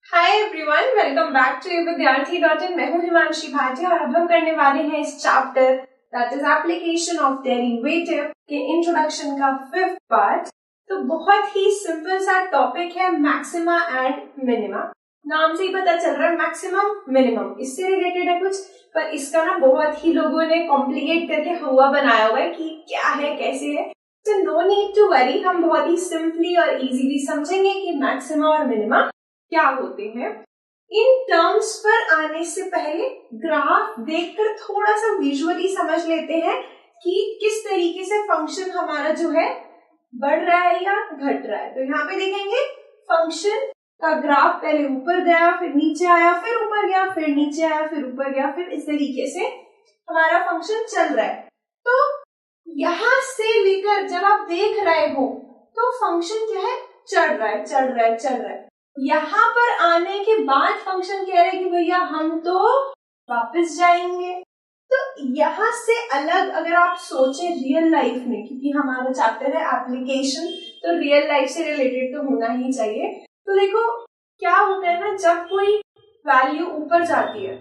Hi everyone, welcome back to Vidyarthi dot in. मैं हूं हिमांशी भाटिया और अब हम करने वाले हैं इस chapter that is application of derivative के इंट्रोडक्शन का 5th पार्ट। तो बहुत ही सिंपल सा टॉपिक है मैक्सिमा एंड मिनिमा। नाम से ही पता चल रहा है मैक्सिमम मिनिमम इससे रिलेटेड है कुछ, पर इसका ना बहुत ही लोगों ने कॉम्प्लिकेट करके हुआ बनाया हुआ है कि क्या है कैसे है। तो नो नीड टू वरी, हम बहुत ही सिंपली और इजीली समझेंगे कि मैक्सिमा और मिनिमा क्या होते हैं। इन टर्म्स पर आने से पहले ग्राफ देखकर थोड़ा सा विजुअली समझ लेते हैं कि किस तरीके से फंक्शन हमारा जो है बढ़ रहा है या घट रहा है। तो यहाँ पे देखेंगे फंक्शन का ग्राफ पहले ऊपर गया, फिर नीचे आया, फिर ऊपर गया, फिर नीचे आया, फिर ऊपर गया, फिर इस तरीके से हमारा फंक्शन चल रहा है। तो यहां से लेकर जब आप देख रहे हो तो फंक्शन क्या है, चढ़ रहा है चढ़ रहा है चढ़ रहा है। यहाँ पर आने के बाद फंक्शन कह रहे हैं कि भैया हम तो वापस जाएंगे। तो यहाँ से अलग अगर आप सोचें रियल लाइफ में, क्योंकि हमारा चैप्टर है एप्लीकेशन, तो रियल लाइफ से रिलेटेड तो होना ही चाहिए। तो देखो क्या होता है ना, जब कोई वैल्यू ऊपर जाती है,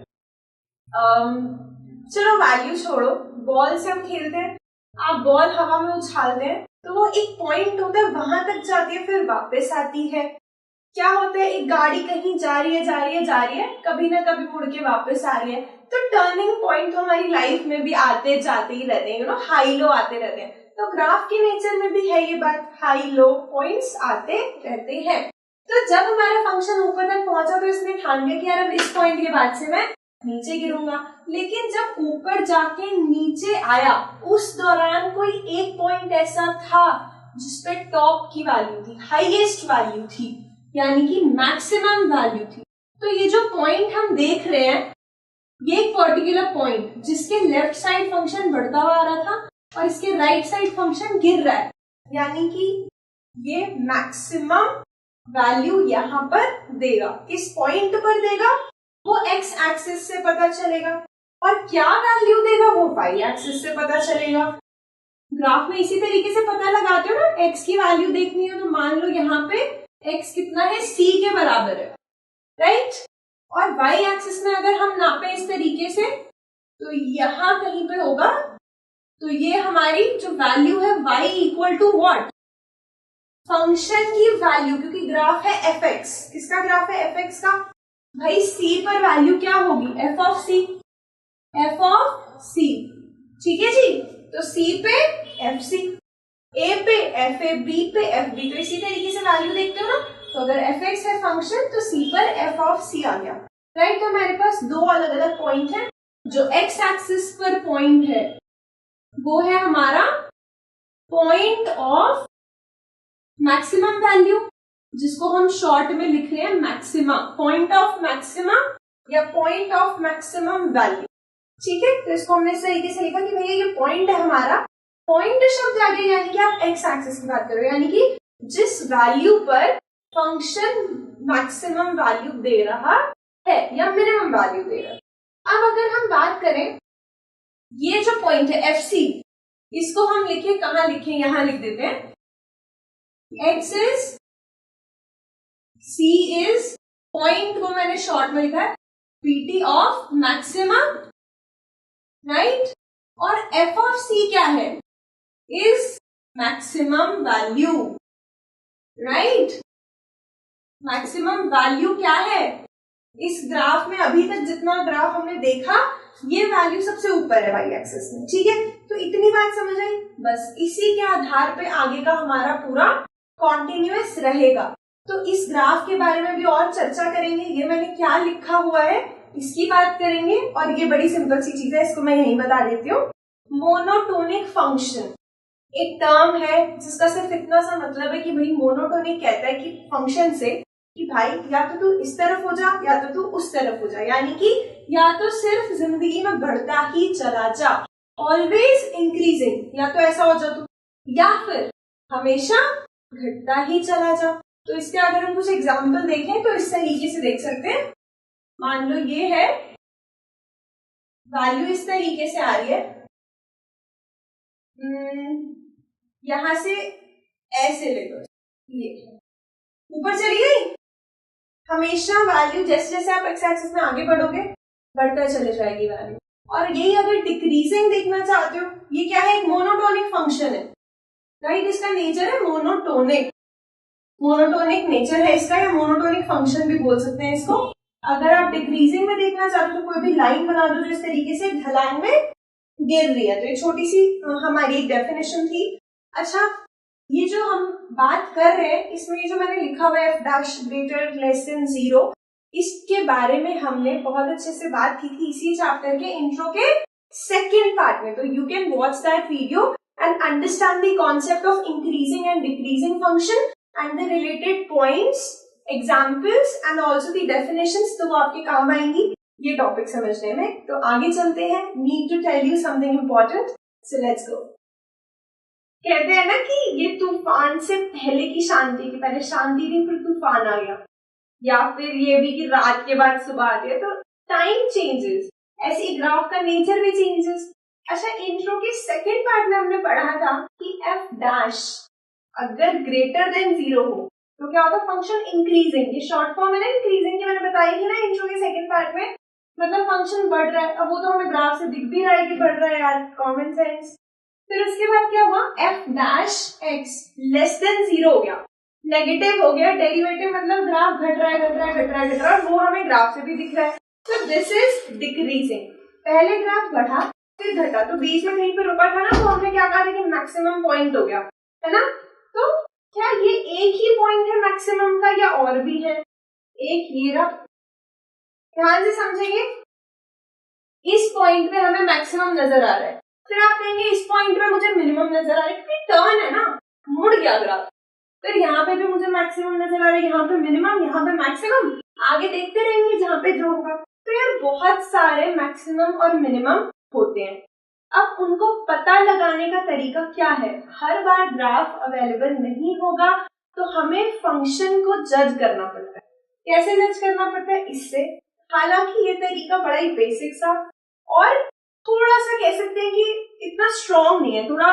चलो वैल्यू छोड़ो, बॉल से हम खेलते हैं, आप बॉल हवा में उछालते हैं तो वो एक पॉइंट होता है, वहां तक जाती है, फिर वापस आती है। क्या होता है, एक गाड़ी कहीं जा रही है जा रही है जा रही है, कभी ना कभी मुड़ के वापस आ रही है। तो टर्निंग पॉइंट हमारी लाइफ में भी आते जाते ही रहते हैं, हाई लो आते रहते हैं। तो ग्राफ के नेचर में भी है ये बात, हाई लो पॉइंट्स आते रहते हैं। तो जब हमारा फंक्शन ऊपर तक पहुंचा तो इसने ठान लिया कि यार अब इस पॉइंट के बाद से मैं नीचे गिरूंगा। लेकिन जब ऊपर जाके नीचे आया, उस दौरान कोई एक पॉइंट ऐसा था जिसपे टॉप की वैल्यू थी, हाईएस्ट वैल्यू थी, यानी कि मैक्सिमम वैल्यू थी। तो ये जो पॉइंट हम देख रहे हैं, ये एक पर्टिकुलर पॉइंट जिसके लेफ्ट साइड फंक्शन बढ़ता हुआ आ रहा था और इसके राइट साइड फंक्शन गिर रहा है, यानी कि ये मैक्सिमम वैल्यू यहाँ पर देगा, इस पॉइंट पर देगा, वो एक्स एक्सिस से पता चलेगा। और क्या वैल्यू देगा वो वाई एक्सिस से पता चलेगा। ग्राफ में इसी तरीके से पता लगाते हो ना, एक्स की वैल्यू देखनी हो तो मान लो यहाँ पे x कितना है, c के बराबर है, राइट। और y एक्सिस में अगर हम नापे इस तरीके से तो यहां कहीं पे होगा, तो ये हमारी जो वैल्यू है y equal to what, function की वैल्यू, क्योंकि ग्राफ है fx। किसका ग्राफ है, fx का। भाई c पर वैल्यू क्या होगी, f ऑफ c, ठीक है जी। तो c पे fc, a पे fa, b पे fb, तो इसी तरीके से वैल्यू देखते हो ना। तो अगर fx है फंक्शन तो c पर f ऑफ c आ गया, राइट। तो हमारे पास दो अलग अलग पॉइंट है। जो x एक्सिस पर पॉइंट है वो है हमारा पॉइंट ऑफ मैक्सिमम वैल्यू, जिसको हम शॉर्ट में लिख रहे हैं मैक्सिमा, पॉइंट ऑफ मैक्सिमा या पॉइंट ऑफ मैक्सिमम वैल्यू, ठीक है। तो इसको हमने इस तरीके से लिखा कि भैया ये पॉइंट है हमारा। पॉइंट शब्द आगे यानी कि आप एक्स एक्सिस की बात कर रहे हो, यानी कि जिस वैल्यू पर फंक्शन मैक्सिमम वैल्यू दे रहा है या मिनिमम वैल्यू दे रहा है। अब अगर हम बात करें, ये जो पॉइंट है एफ सी, इसको हम लिखे, कहाँ लिखे, यहां लिख देते हैं, x is, c is, point को मैंने शॉर्ट में लिखा है पीटी ऑफ मैक्सिमम, राइट। और एफ ऑफ सी क्या है, is maximum value, right. Maximum value क्या है, इस ग्राफ में अभी तक जितना ग्राफ हमने देखा, ये वैल्यू सबसे ऊपर है वाई एक्सिस में, ठीक है। तो इतनी बात समझ आई, बस इसी के आधार पे आगे का हमारा पूरा कॉन्टिन्यूअस रहेगा। तो इस ग्राफ के बारे में भी और चर्चा करेंगे, ये मैंने क्या लिखा हुआ है इसकी बात करेंगे। और ये बड़ी सिंपल सी चीज है, इसको मैं यहीं बता देती हूँ। मोनोटोनिक फंक्शन एक टर्म है जिसका सिर्फ इतना सा मतलब है कि भाई मोनोटोनिक कहता है कि फंक्शन से कि भाई या तो तू इस तरफ हो जा या तो तू उस तरफ हो जा, यानी कि या तो सिर्फ जिंदगी में बढ़ता ही चला जा, ऑलवेज इंक्रीजिंग, या तो ऐसा हो जा तू, या फिर हमेशा घटता ही चला जा। तो इसके अगर हम कुछ एग्जाम्पल देखें तो इस तरीके से देख सकते हैं। मान लो ये है वैल्यू, इस तरीके से आ रही है, यहां से ऐसे ले लो, ये ऊपर चली गई, हमेशा वैल्यू जैसे जैसे आप एक्स एक्सिस में आगे बढ़ोगे बढ़ता चले जाएगी वैल्यू। और यही अगर डिक्रीजिंग देखना चाहते हो, ये क्या है, एक मोनोटोनिक फंक्शन है, राइट, इसका नेचर है मोनोटोनिक, मोनोटोनिक नेचर है इसका, या मोनोटोनिक फंक्शन भी बोल सकते हैं इसको। अगर आप डिक्रीजिंग में देखना चाहते हो तो कोई भी लाइन बना दो जो इस तरीके से ढलान में गिर रही है। तो ये छोटी सी हमारी एक डेफिनेशन थी। अच्छा, ये जो हम बात कर रहे हैं इसमें जो मैंने लिखा हुआ है F dash greater less than 0, इसके बारे में हमने बहुत अच्छे से बात की थी इसी चैप्टर के इंट्रो के सेकेंड पार्ट में। तो you can watch that video and understand the concept of increasing and decreasing function and the related points, examples and also the definitions, तो वो आपके काम आएंगी ये टॉपिक समझने में। तो आगे चलते हैं, need to tell you something important, so let's go. कहते हैं ना कि ये तूफान से पहले की शांति, की पहले शांति थी फिर तूफान आ गया, या फिर ये भी कि रात के बाद सुबह आती है, तो टाइम चेंजेस, ऐसे ग्राफ का नेचर भी चेंजेस। अच्छा, इंट्रो के सेकेंड पार्ट में हमने पढ़ा था कि एफ डैश अगर ग्रेटर देन 0 हो तो क्या होता है, फंक्शन इंक्रीजिंग, ये शॉर्ट फॉर्म है ना इंक्रीजिंग की, मैंने बताई थी ना इंट्रो के सेकंड पार्ट में, मतलब फंक्शन बढ़ रहा है। अब वो तो हमें ग्राफ से दिख भी रहा है कि बढ़ रहा है यार, कॉमन सेंस। फिर उसके बाद क्या हुआ, F dash x less than 0 हो गया, नेगेटिव हो गया, डेरिवेटिव मतलब ग्राफ घट रहा है घट रहा है घट रहा है घट रहा है, वो हमें ग्राफ से भी दिख रहा है। तो दिस इज डिक्रीजिंग, पहले ग्राफ बढ़ा फिर घटा, तो बीच में कहीं पर रुका था ना, तो हमने क्या कहा था कि मैक्सिमम पॉइंट हो गया है ना। तो क्या ये एक ही पॉइंट है मैक्सिमम का या और भी है, एक ये रहा, ध्यान से समझेंगे, इस पॉइंट पे हमें मैक्सिमम नजर आ रहा है, फिर आप कहेंगे इस पॉइंट पे मुझे मिनिमम नजर आ रहा है, क्योंकि टर्न है ना, मुड़ गया ग्राफ। फिर यहाँ पे भी मुझे मैक्सिमम नजर आ रहा है, यहाँ पे मिनिमम, यहाँ पे मैक्सिमम, आगे देखते रहेंगे जहाँ पे जो होगा। तो यार बहुत सारे मैक्सिमम और मिनिमम होते हैं। अब उनको पता लगाने का तरीका क्या है, हर बार ग्राफ अवेलेबल नहीं होगा तो हमें फंक्शन को जज करना पड़ता है। कैसे जज करना पड़ता है, इससे, हालांकि ये तरीका बड़ा ही बेसिक सा और थोड़ा सा कह सकते हैं कि इतना स्ट्रॉन्ग नहीं है, थोड़ा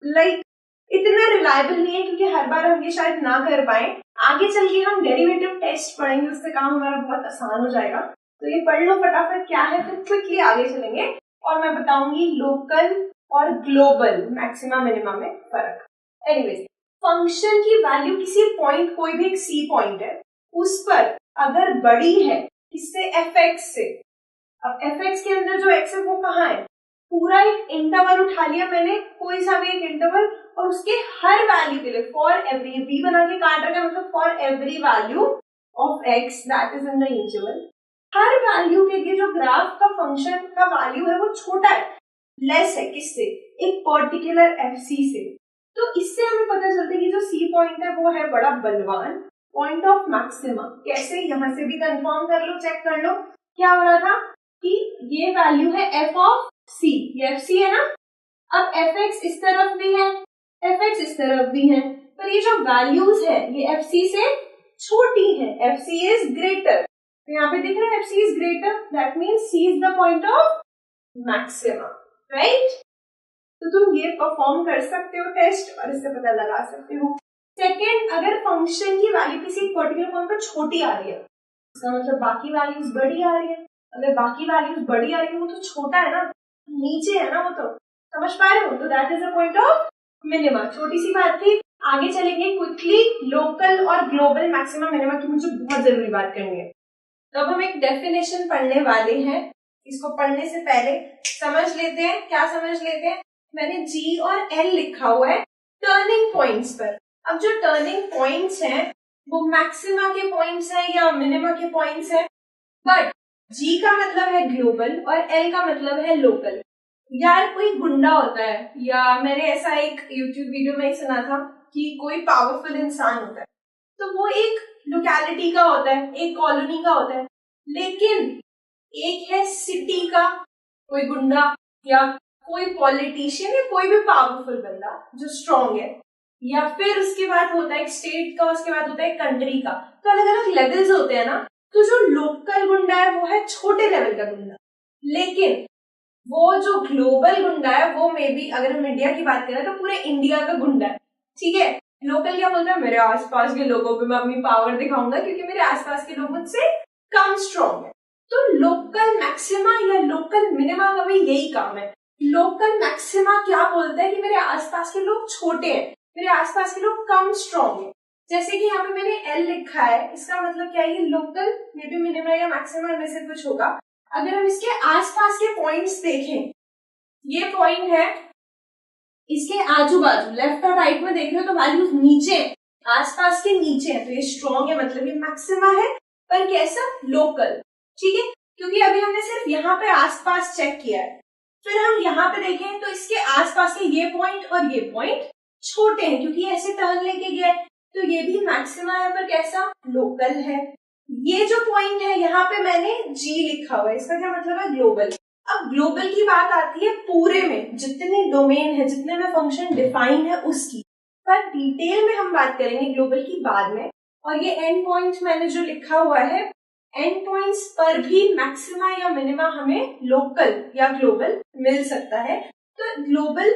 लाइक इतना रिलायबल नहीं है, क्योंकि हर बार हम ये शायद ना कर पाए। आगे चल के हम डेरिवेटिव टेस्ट पढ़ेंगे, उससे काम हमारा बहुत आसान हो जाएगा। तो ये पढ़ लो फटाफट क्या है, फिर क्विकली आगे चलेंगे और मैं बताऊंगी लोकल और ग्लोबल मैक्सिमा मिनिमा में फर्क। एनीवेज, फंक्शन की वैल्यू किसी पॉइंट, कोई भी एक सी पॉइंट है, उस पर अगर बड़ी है किससे, एफ एक्स से। अब एफ एक्स के अंदर जो एक्स है वो कहाँ है, पूरा एक इंटरवल उठा लिया मैंने, कोई सा भी एक इंटरवल, और उसके हर वैल्यू के लिए फॉर एवरी, बी बना के काट रखा, मतलब for every value of x that is in the interval, her value के लिए जो ग्राफ का फंक्शन का वैल्यू है वो छोटा है, लेस है किससे, एक पर्टिकुलर एफ सी से। तो इससे हमें पता चलता है कि जो सी पॉइंट है वो है बड़ा बलवान, पॉइंट ऑफ मैक्सिमा। कैसे, यहाँ से भी कंफर्म कर लो, चेक कर लो, क्या हो रहा था कि ये वैल्यू है एफ ऑफ सी, ये एफ सी है ना। अब एफ एक्स इस तरफ भी है, एफ एक्स इस तरफ भी है, पर ये जो वैल्यूज है ये एफ सी से छोटी है, एफ सी इज ग्रेटर। तो यहाँ पे दिख रहा है f c is greater, that means c is the point of maxima, right. तो तुम ये परफॉर्म कर सकते हो टेस्ट और इससे पता लगा सकते हो। सेकेंड, अगर फंक्शन की वैल्यू किसी पर्टिकुलर पॉइंट पर छोटी आ रही है, इसका मतलब बाकी वैल्यूज बड़ी आ रही है। अगर बाकी वैल्यूज बड़ी आ रही है, वो तो छोटा है ना, नीचे है ना, वो तो समझ पा रहे हो, तो that is the point of minima. छोटी सी बात थी, आगे चलेंगे क्विकली लोकल और ग्लोबल मैक्सिमा मिनिमा की मुझे बहुत जरूरी बात करनी है। तो अब हम एक डेफिनेशन पढ़ने वाले हैं, इसको पढ़ने से पहले समझ लेते हैं, क्या समझ लेते हैं, मैंने जी और एल लिखा हुआ है टर्निंग पॉइंट्स पर। अब जो टर्निंग पॉइंट्स हैं वो मैक्सिमा के पॉइंट्स हैं या मिनिमा के पॉइंट्स हैं, बट जी का मतलब है ग्लोबल और एल का मतलब है लोकल। यार कोई गुंडा होता है, या मैंने ऐसा एक यूट्यूब वीडियो में ही सुना था कि कोई पावरफुल इंसान होता है, तो वो एक लोकेलिटी का होता है, एक कॉलोनी का होता है, लेकिन एक है सिटी का कोई गुंडा या कोई पॉलिटिशियन या कोई भी पावरफुल बंदा जो स्ट्रॉन्ग है, या फिर उसके बाद होता है एक स्टेट का, उसके बाद होता है कंट्री का। तो अलग अलग लेवल्स होते हैं ना। तो जो लोकल गुंडा है वो है छोटे लेवल का गुंडा, लेकिन वो जो ग्लोबल गुंडा है वो मे बी, अगर हम इंडिया की बात करें तो पूरे इंडिया का गुंडा है, ठीक है। लोकल क्या बोलता है, मेरे आसपास के लोगों पे मैं अपनी पावर दिखाऊंगा क्योंकि मेरे आसपास के लोग मुझसे कम स्ट्रॉन्ग है। तो लोकल मैक्सिमा या लोकल मिनिमा का भी यही काम है। लोकल मैक्सिमा क्या बोलता है कि मेरे आसपास के लोग छोटे हैं, मेरे आसपास के लोग कम स्ट्रॉन्ग है। जैसे कि यहाँ पे मैंने L लिखा है, इसका मतलब क्या है, ये लोकल मे बी मिनिमा या मैक्सिमा में से कुछ होगा। अगर हम इसके आसपास के पॉइंट्स देखें, ये पॉइंट है, इसके आजू बाजू लेफ्ट और राइट में देख रहे हो तो वैल्यूज नीचे, आसपास के नीचे है, तो ये स्ट्रॉन्ग है, मतलब ये मैक्सिमा है, पर कैसा, लोकल। ठीक है, क्योंकि अभी हमने सिर्फ यहाँ पे आसपास चेक किया है। फिर हम यहाँ पे देखें तो इसके आसपास के ये पॉइंट और ये पॉइंट छोटे हैं क्योंकि ऐसे टर्न लेके गया है, तो ये भी मैक्सिमा है पर कैसा, लोकल है। ये जो पॉइंट है यहाँ पे मैंने G लिखा हुआ है, इसका क्या मतलब है, ग्लोबल। अब ग्लोबल की बात आती है पूरे में, जितने डोमेन है, जितने में फंक्शन डिफाइन है उसकी, पर डिटेल में हम बात करेंगे ग्लोबल की बाद में। और ये एंड पॉइंट मैंने जो लिखा हुआ है, एंड पॉइंट्स पर भी मैक्सिमा या मिनिमा हमें लोकल या ग्लोबल मिल सकता है। तो ग्लोबल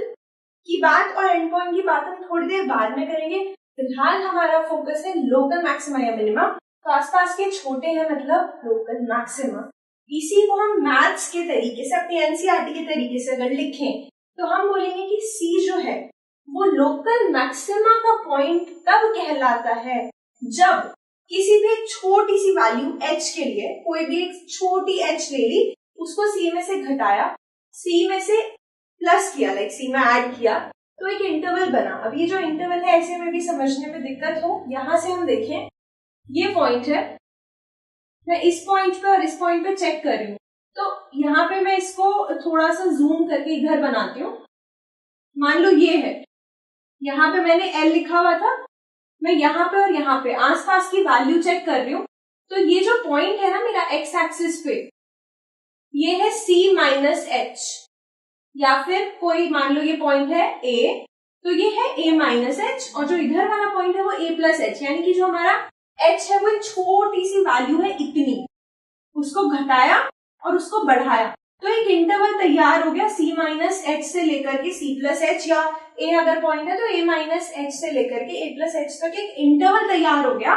की बात और एंड पॉइंट की बात हम थोड़ी देर बाद में करेंगे। फिलहाल हमारा फोकस है लोकल मैक्सिमा या मिनिमा। तो आसपास के छोटे हैं मतलब लोकल मैक्सिमा। इसी को हम मैथ्स के तरीके से, अपनी एनसीईआरटी के तरीके से अगर लिखें तो हम बोलेंगे कि सी जो है वो लोकल मैक्सिमा का पॉइंट तब कहलाता है जब किसी भी छोटी सी वैल्यू h के लिए, कोई भी एक छोटी h ले ली, उसको c में से घटाया, c में से प्लस किया, लाइक c में ऐड किया, तो एक इंटरवल बना। अब ये जो इंटरवल है ऐसे में भी समझने में दिक्कत हो, यहां से हम देखें, ये पॉइंट है, मैं इस पॉइंट पे और इस पॉइंट पे चेक कर रही हूँ, तो यहाँ पे मैं इसको थोड़ा सा जूम करके इधर बनाती हूँ। मान लो ये है, यहाँ पे मैंने L लिखा हुआ था, मैं यहाँ पे और यहाँ पे आसपास की वैल्यू चेक कर रही हूँ, तो ये जो पॉइंट है ना मेरा एक्स एक्सिस पे, ये है C माइनस H, या फिर कोई मान लो ये पॉइंट है A, तो ये है A माइनस H, और जो इधर वाला पॉइंट है वो A प्लस H, यानी कि जो हमारा H है वो एक छोटी सी वैल्यू है इतनी, उसको घटाया और उसको बढ़ाया, तो एक इंटरवल तैयार हो गया C माइनस H से लेकर के C प्लस H, या A अगर पॉइंट है तो A माइनस H से लेकर के A प्लस H तक एक इंटरवल तैयार हो गया।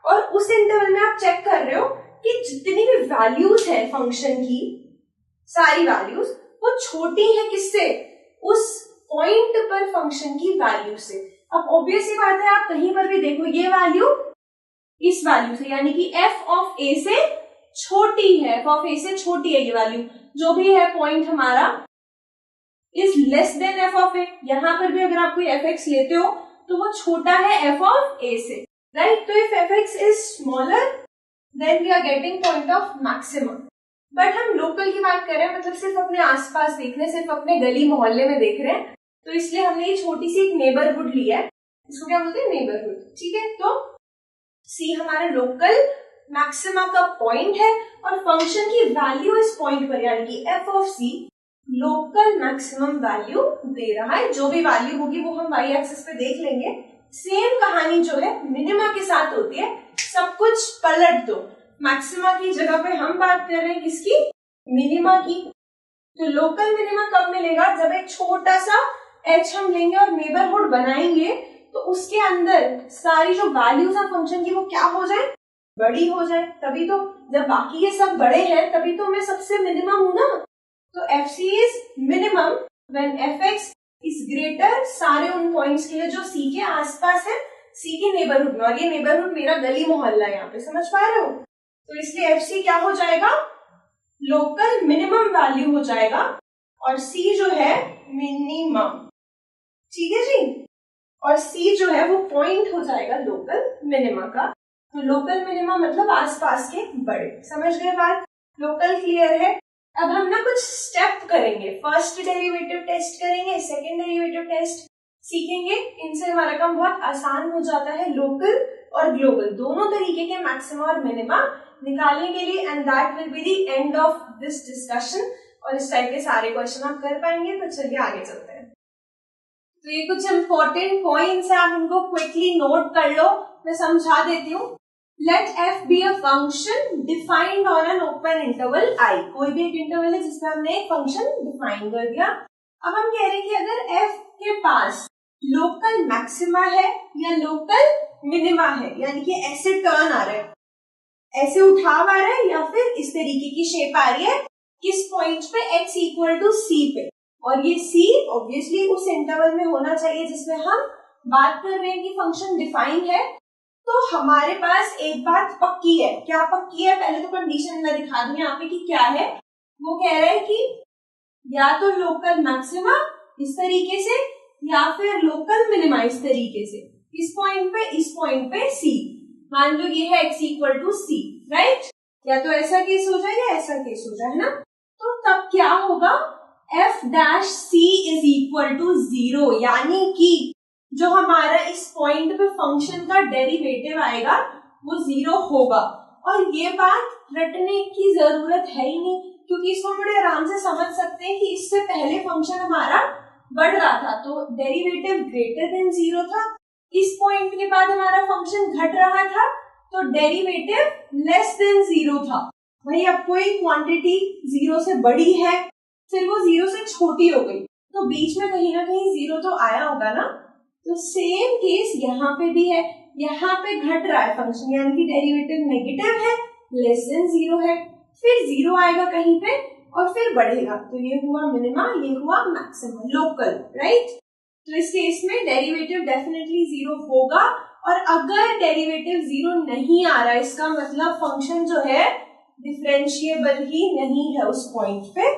और उस इंटरवल में आप चेक कर रहे हो कि जितनी भी वैल्यूज है फंक्शन की, सारी वैल्यूज वो छोटी है किससे, उस पॉइंट पर फंक्शन की वैल्यू से। अब ऑब्वियस ही बात है, आप कहीं पर भी देखो ये वैल्यू इस वैल्यू से, यानी कि f ऑफ a से छोटी है, f ऑफ a से छोटी है ये वैल्यू, जो भी है पॉइंट हमारा is less then f of a। यहाँ पर भी अगर आप कोई fx लेते हो तो वो छोटा है f ऑफ a से, राइट। तो if fx is smaller than we are getting point of maximum. But हम लोकल की बात कर रहे हैं, मतलब सिर्फ अपने आसपास देख रहे हैं, सिर्फ अपने गली मोहल्ले में देख रहे हैं, तो इसलिए हमने ये छोटी सी एक नेबरहुड लिया है, इसको क्या बोलते हैं, नेबरहुड। ठीक है, तो C हमारा लोकल मैक्सिमा का पॉइंट है और फंक्शन की वैल्यू इस पॉइंट पर, यानी कि f of C local maximum value दे रहा है। जो भी वैल्यू होगी वो हम y एक्सिस पे देख लेंगे। सेम कहानी जो है मिनिमा के साथ होती है, सब कुछ पलट दो, मैक्सिमा की जगह पे हम बात कर रहे हैं किसकी, मिनिमा की। तो लोकल मिनिमा कब मिलेगा, जब एक छोटा सा h हम लेंगे और नेबरहुड बनाएंगे, तो उसके अंदर सारी जो वैल्यूज है फंक्शन की वो क्या हो जाए, बड़ी हो जाए। तभी तो जब बाकी ये सब बड़े हैं तभी तो मैं सबसे मिनिमम हूं ना। तो FC is minimum when fx is greater, सारे उन पॉइंट्स के लिए जो C के आसपास है, C के नेबरहुड में, और ये नेबरहुड मेरा गली मोहल्ला है, यहाँ पे समझ पा रहे हो। तो इसलिए FC क्या हो जाएगा, लोकल मिनिमम वैल्यू हो जाएगा, और C जो है मिनिमम। ठीक है जी, और C जो है वो पॉइंट हो जाएगा लोकल मिनिमा का। तो लोकल मिनिमा मतलब आसपास के बड़े, समझ गए बात, लोकल क्लियर है। अब हम ना कुछ स्टेप करेंगे, फर्स्ट डेरिवेटिव टेस्ट करेंगे, सेकंड डेरिवेटिव टेस्ट सीखेंगे, इनसे हमारा काम बहुत आसान हो जाता है लोकल और ग्लोबल दोनों तरीके के मैक्सिमा और मिनिमा निकालने के लिए, and that will be the end of this discussion. और इस टाइप के सारे क्वेश्चन आप कर पाएंगे। तो चलिए आगे चलते हैं। तो ये कुछ इंपॉर्टेंट पॉइंट्स है, आप उनको क्विकली नोट कर लो, मैं समझा देती हूँ। Let f be a function defined on an open interval I। कोई भी एक इंटरवल है जिसमें हमने एक फंक्शन डिफाइन कर दिया। अब हम कह रहे हैं कि अगर f के पास लोकल मैक्सिमा है या लोकल मिनिमा है, यानी कि ऐसे टर्न आ रहा है, ऐसे उठाव आ रहा है, या फिर इस तरीके की शेप आ रही है किस पॉइंट पे, x इक्वल टू c पे। और ये c ऑब्वियसली उस इंटरवल में होना चाहिए जिसमें हम बात कर रहे हैं कि फंक्शन डिफाइन है। तो हमारे पास एक बात पक्की है। क्या पक्की है? पहले तो कंडीशन मैं दिखा दूं यहाँ पे कि क्या है। वो कह रहा है कि या तो लोकल मैक्सिमा इस तरीके से या फिर लोकल मिनिमा इस तरीके से, इस पॉइंट पे c। मान लो ये है x equal to c, right? या तो ऐसा केस हो जाए या ऐसा केस हो जाए, है ना? तो तब क्या होगा, f dash c is equal to 0, यानी कि जो हमारा इस पॉइंट पे फंक्शन का डेरिवेटिव आएगा वो 0 होगा। और ये बात रटने की जरूरत है ही नहीं, क्योंकि इसको बड़े आराम से समझ सकते हैं कि इससे पहले फंक्शन हमारा बढ़ रहा था तो डेरिवेटिव ग्रेटर देन 0 था, इस पॉइंट के बाद हमारा फंक्शन घट रहा था तो डेरिवेटिव लेस देन 0 था। भाई अब कोई क्वांटिटी 0 से बड़ी है फिर वो 0 से छोटी हो गई तो बीच में कहीं ना कहीं 0 तो आया होगा ना। तो सेम केस यहाँ पे भी है, यहाँ पे घट रहा है फंक्शन, यानी कि डेरिवेटिव नेगेटिव है, लेस देन 0 है, फिर 0 आएगा कहीं पे और फिर बढ़ेगा। तो ये हुआ मिनिमा, ये हुआ मैक्सिमम, लोकल, राइट? तो इस केस में डेरिवेटिव डेफिनेटली 0 होगा। और अगर डेरिवेटिव 0 नहीं आ रहा, इसका मतलब फंक्शन जो है डिफरेंशिएबल ही नहीं है उस पॉइंट पे,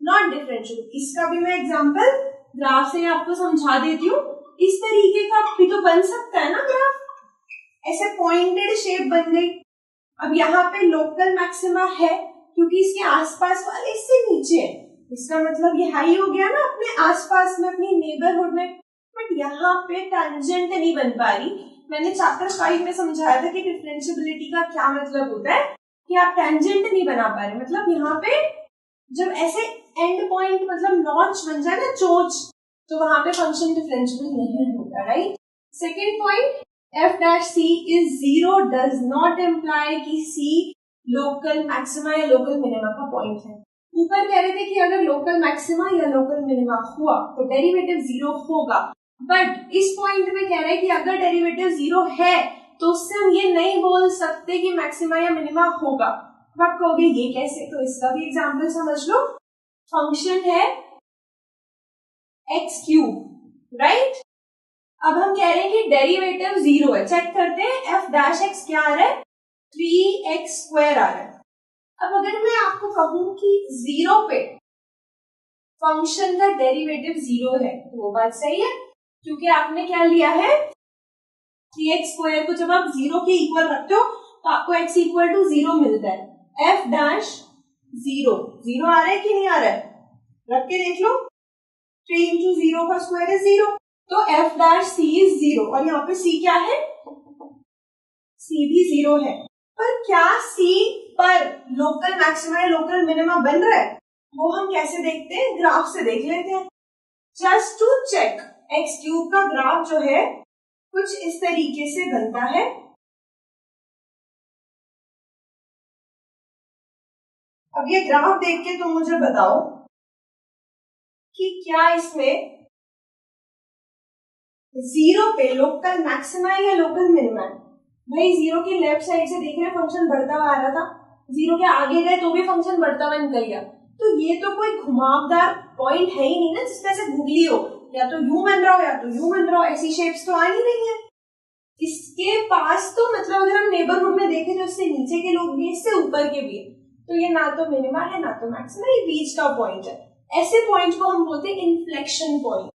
नॉट डिफरेंशिएबल। इसका भी मैं एग्जांपल ग्राफ से आपको समझा देती हूँ। इस तरीके का भी तो बन सकता है ना ग्राफ, ऐसे पॉइंटेड शेप बन गई। अब यहाँ पे लोकल मैक्सिमा है क्योंकि इसके आसपास वाले इससे नीचे है, इसका मतलब ये हाई हो गया ना अपने आसपास में, अपनी नेबरहुड में। बट यहाँ पे टेंजेंट नहीं बन पा रही। मैंने चैप्टर 5 में समझाया था कि डिफरेंशिएबिलिटी का क्या मतलब होता है, कि आप टेंजेंट नहीं बना पा रहे, मतलब यहाँ पे जब ऐसे एंड पॉइंट मतलब नॉच बन जाए ना, चोंच, तो वहां पे फंक्शन डिफरेंशिएबल नहीं होता, right? Second point, f dash c is 0 does not imply कि c लोकल मैक्सिमा या लोकल मिनिमा का पॉइंट है। ऊपर कह रहे थे कि अगर लोकल मैक्सिमा या लोकल मिनिमा हुआ तो डेरिवेटिव 0 होगा, बट इस पॉइंट में कह रहे हैं कि अगर डेरिवेटिव 0 है तो उससे हम ये नहीं बोल सकते कि मैक्सिमा या मिनिमा होगा। आप कहोगे ये कैसे? तो इसका भी एग्जांपल समझ लो। फंक्शन है x क्यूब, राइट? अब हम कह रहे हैं कि डेरिवेटिव 0 है, चेक करते हैं f डैश x क्या आ रहा है, 3x स्क्वायर आ रहा है। अब अगर मैं आपको कहूं कि 0 पे फंक्शन का डेरिवेटिव 0 है तो वो बात सही है, क्योंकि आपने क्या लिया है, 3x स्क्वायर को जब आप 0 के इक्वल रखते हो तो आपको x इक्वल टू 0 मिलता है। f डैश 0 आ रहा है कि नहीं आ रहा है, रख के देख लो, 3 इंटू 0 का स्क्वायर है 0, तो f डैश c इज 0। और यहाँ पे c क्या है, c भी 0 है। पर क्या c पर लोकल मैक्सिमा या लोकल मिनिमा बन रहा है, वो हम कैसे देखते हैं, ग्राफ से देख लेते हैं। Just to check, x cube का ग्राफ जो है कुछ इस तरीके से बनता है। अब ये ग्राफ देख के तुम मुझे बताओ कि क्या इसमें 0 पे लोकल मैक्सिमा या लोकल मिनिमा है। भाई 0 की लेफ्ट साइड से देख रहे हैं फंक्शन बढ़ता हुआ आ रहा था, 0 के आगे गए तो भी फंक्शन बढ़ता हुआ निकल गया। तो ये तो कोई घुमावदार पॉइंट है ही नहीं ना जिसमें से घुगली हो, या तो यूं बन रहा हो या तो यूं बन रहा हो, ऐसी शेप्स तो आ नहीं रही है। इसके पास तो मतलब अगर हम नेबरहुड में देखें तो इससे नीचे के लोग भी, इससे ऊपर के भी, तो ये ना तो मिनिमा है ना तो मैक्सिमा, ये बीच का पॉइंट है। ऐसे पॉइंट को हम बोलते हैं इन्फ्लेक्शन पॉइंट।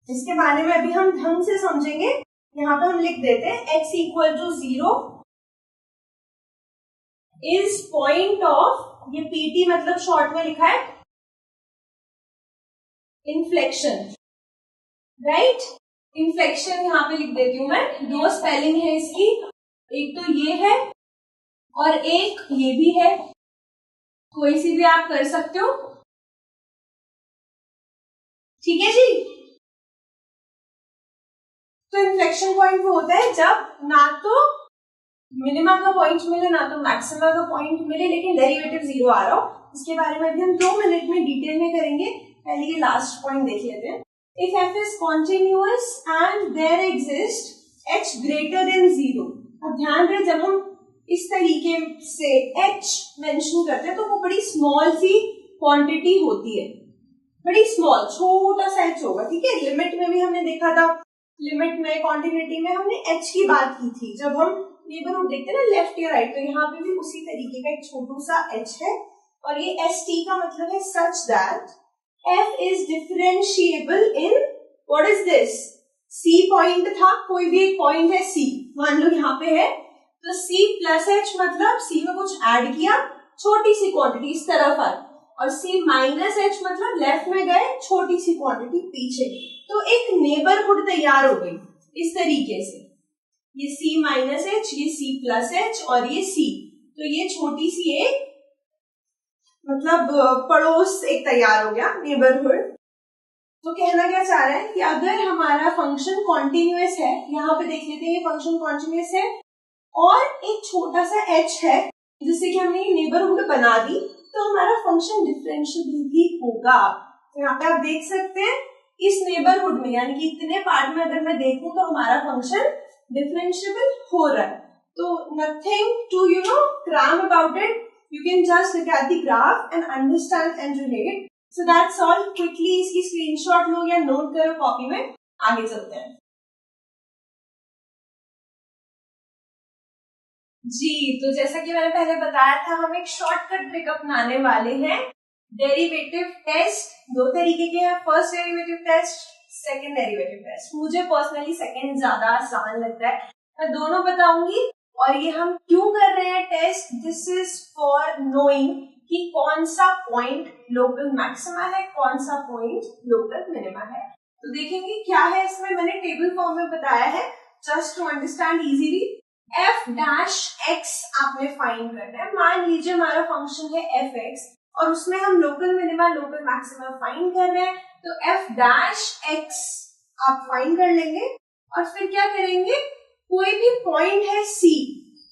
इसके बारे में अभी हम ढंग से समझेंगे। यहाँ पे हम लिख देते हैं x equal to 0 is point of, ये pt मतलब शॉर्ट में लिखा है इन्फ्लेक्शन, राइट? इन्फ्लेक्शन यहाँ पे लिख देती हूँ मैं, 2 स्पेलिंग है इसकी, एक तो ये है और एक ये भी है, कोई सी भी आप कर सकते हो, ठीक है जी। तो इन्फ्लेक्शन पॉइंट वो होता है जब ना तो मिनिमा का पॉइंट मिले ना तो मैक्सिमा का पॉइंट मिले, लेकिन डेरिवेटिव 0 आ रहा हो। इसके बारे में भी हम 2 मिनट में डिटेल में करेंगे, पहले ये लास्ट पॉइंट देख लेते हैं। if f is continuous and there exists h greater than 0। अब ध्यान रहे जब हम इस तरीके से h मेंशन करते हैं तो वो बड़ी स्मॉल सी क्वांटिटी होती है, बड़ी स्मॉल, छोटा सा h होगा, ठीक है। लिमिट में भी हमने देखा था, लिमिट में कॉन्टिन्यूटी में हमने h की बात की थी जब हम नेबरहुड देखते हैं ना लेफ्ट या राइट, तो यहाँ पे भी उसी तरीके का एक छोटू सा h है। और ये st का मतलब है such that f is differentiable in what is this, c point था, कोई भी एक पॉइंट है c, मान लो यहाँ पे है, तो c प्लस h मतलब c में कुछ ऐड किया, छोटी सी क्वांटिटी इस तरफ आई, और c माइनस h मतलब लेफ्ट में गए, छोटी सी क्वांटिटी पीछे, तो एक नेबरहुड तैयार हो गई इस तरीके से। ये c माइनस h, ये c प्लस h और ये c, तो ये छोटी सी एक मतलब पड़ोस एक तैयार हो गया, नेबरहुड। तो कहना क्या चाह रहा है कि अगर हमारा फंक्शन कॉन्टिन्यूअस है, यहाँ पे देख लेते हैं ये फंक्शन कॉन्टिन्यूअस है और एक छोटा सा h है जिससे कि हमने ये नेबरहुड बना दी, तो हमारा फंक्शन डिफरेंशिएबल भी होगा। तो यहाँ पे आप देख सकते हैं इस नेबरहुड में, यानी कि इतने पार्ट में अगर मैं देखूं तो हमारा फंक्शन डिफरेंशिएबल हो रहा है। तो nothing to cram about it, you can just look at the graph and understand and relate. So that's all. Quickly इसकी स्क्रीनशॉट लो या नोट करो कॉपी में, आगे चलते हैं। जी, तो जैसा कि मैंने पहले बताया था, हम एक शॉर्टकट ट्रिक अपनाने वाले हैं। डेरिवेटिव टेस्ट दो तरीके के हैं, first derivative test, second derivative test. मुझे पर्सनली सेकंड ज्यादा आसान लगता है, मैं दोनों बताऊंगी। और ये हम क्यों कर रहे हैं test, this is for knowing कि कौन सा पॉइंट लोकल मैक्सिमा है, कौन सा पॉइंट लोकल मिनिमा है। तो देखेंगे क्या है इसमें, मैंने टेबल फॉर्म में बताया है just to understand easily. F dash x आपने फाइंड करना है। मान लीजिए हमारा फंक्शन है एफ एक्स और उसमें हम local minima local maxima find कर रहे हैं, तो एफ डैश एक्स आप फाइंड कर लेंगे और फिर क्या करेंगे, कोई भी पॉइंट है C